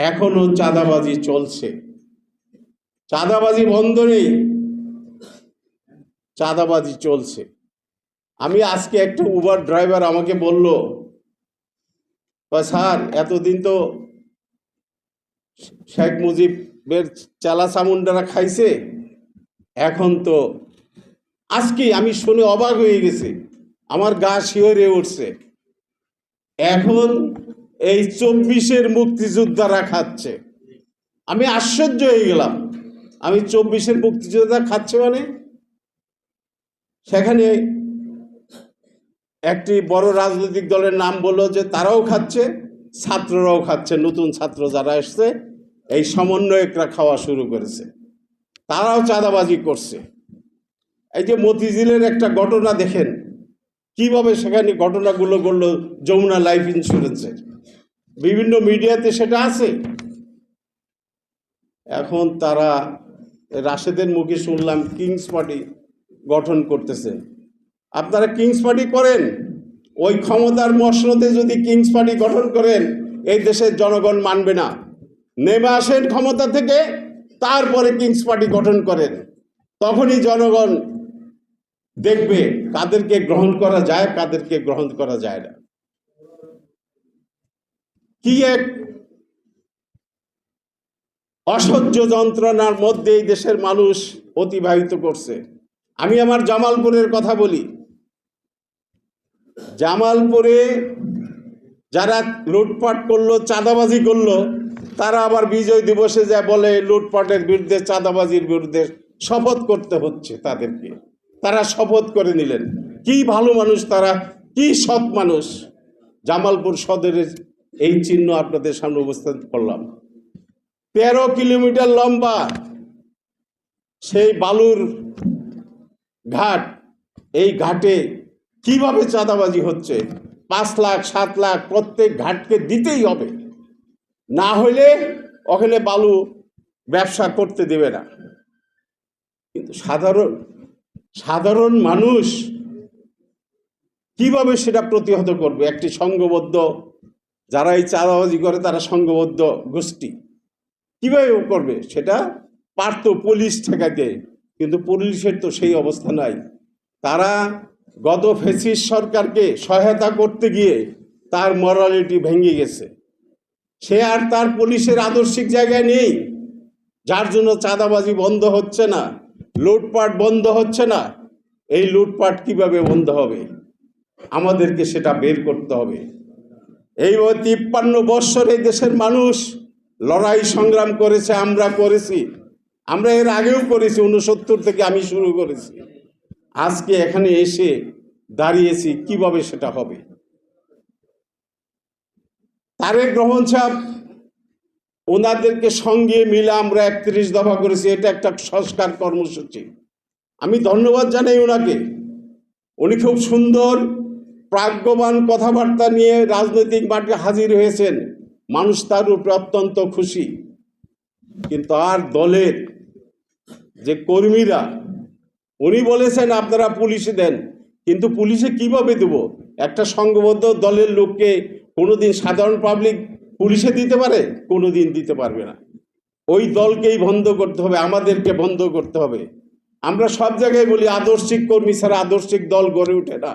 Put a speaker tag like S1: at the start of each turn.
S1: এখনো চাঁদাবাজি চলছে। চাঁদাবাজি বন্ধ নেই, চাঁদাবাজি চলছে। আমি আজকে একটা উবার ড্রাইভার আমাকে বলল, স্যার এতদিন তো শেখ মুজিবের চালা চামুন্ডারা খাইছে, এখন তো আজকে আমি শুনে অবাক হয়ে গেছি, আমার গা শিহরে উঠছে। এখন এই 24-এর মুক্তিযোদ্ধারা খাচ্ছে। আমি আশ্চর্য হয়ে গেলাম। আমি 24-এর মুক্তিযোদ্ধা খাচ্ছে মানে সেখানে একটি বড় রাজনৈতিক দলের নাম বললো যে তারাও খাচ্ছে, ছাত্ররাও খাচ্ছে। নতুন ছাত্র যারা এসছে এই সমন্বয়করা খাওয়া শুরু করেছে, তারাও চাঁদাবাজি করছে। এই যে মতিঝিলের একটা ঘটনা দেখেন, কিভাবে সেখানে ঘটনাগুলো ঘটল। যমুনা লাইফ ইন্স্যুরেন্সের বিভিন্ন মিডিয়াতে সেটা আছে। এখন তারা রাশেদের মুখে শুনলাম কিংস পার্টি গঠন করতেছেন। আপনারা কিংস পার্টি করেন, ওই ক্ষমতার মসনদে যদি কিংস পার্টি গঠন করেন এই দেশের জনগণ মানবে না। নেমে আসেন ক্ষমতা থেকে, তারপরে কিংস পার্টি গঠন করেন, তখনই জনগণ দেখবে কাদেরকে গ্রহণ করা যায়, কাদেরকে গ্রহণ করা যায় না। কি এক অসহ্য যন্ত্রণার মধ্যে এই দেশের মানুষ অতিবাহিত করছে। আমি আমার জামালপুরের কথা বলি। জামালপুরে যারা লুটপাট করলো, চাঁদাবাজি করলো, তারা আবার বিজয় দিবসে যা বলে লুটপাটের বিরুদ্ধে, চাঁদাবাজির বিরুদ্ধে শপথ করতে হচ্ছে তাদেরকে। তারা শপথ করে নিলেন। কি ভালো মানুষ তারা, কি সৎ মানুষ। জামালপুর সদরের এই চিহ্ন আপনাদের সামনে উপস্থাপন করলাম। 13 কিলোমিটার লম্বা সেই বালুর ঘাট, এই ঘাটে কিভাবে চাঁদাবাজি হচ্ছে। 5 লাখ 7 লাখ প্রত্যেক ঘাটকে দিতেই হবে, না হলে ওখানে বালু ব্যবসা করতে দেবে না। কিন্তু সাধারণ মানুষ কিভাবে সেটা প্রতিহত করবে? একটি সংঘবদ্ধ, যারা এই চাঁদাবাজি করে তারা সংঘবদ্ধ গোষ্ঠী, কিভাবে করবে সেটা? পারত পুলিশ ঠেকাইতে, কিন্তু পুলিশের তো সেই অবস্থা নাই। তারা গত ফ্যাসিস্ট সরকারকে সহায়তা করতে গিয়ে তার মরালিটি ভেঙে গেছে। সে আর তার পুলিশের আদর্শিক জায়গায় নেই, যার জন্য চাঁদাবাজি বন্ধ হচ্ছে না, লুটপাট বন্ধ হচ্ছে না। এই লুটপাট কিভাবে বন্ধ হবে? আমাদেরকে সেটা বের করতে হবে। এই 53 বৎসর এই দেশের মানুষ লড়াই সংগ্রাম করেছে, আমরা করেছি, আমরা এর আগেও করেছি। 69 থেকে আমি শুরু করেছি। আজকে এখানে এসে দাঁড়িয়েছি, কিভাবে সেটা হবে? তারেক রহমান সাহেব ওনাদেরকে সঙ্গে মিলে আমরা 31 দফা করেছি। এটা একটা সংস্কার কর্মসূচি। আমি ধন্যবাদ জানাই ওনাকে। উনি খুব সুন্দর প্রাজ্ঞবান কথাবার্তা নিয়ে রাজনৈতিক মাঠে হাজির হয়েছেন। মানুষ তার উপরে অত্যন্ত খুশি। কিন্তু আর দলের যে কর্মীরা, উনি বলেছেন আপনারা পুলিশে দেন, কিন্তু পুলিশে কিভাবে দেব? একটা সংঘবদ্ধ দলের লোককে কোনোদিন সাধারণ পাবলিক পুলিশে দিতে পারে? কোনোদিন দিতে পারবে না। ওই দলকেই বন্ধ করতে হবে, আমাদেরকে বন্ধ করতে হবে। আমরা সব জায়গায় বলি আদর্শিক কর্মী ছাড়া আদর্শিক দল গড়ে ওঠে না।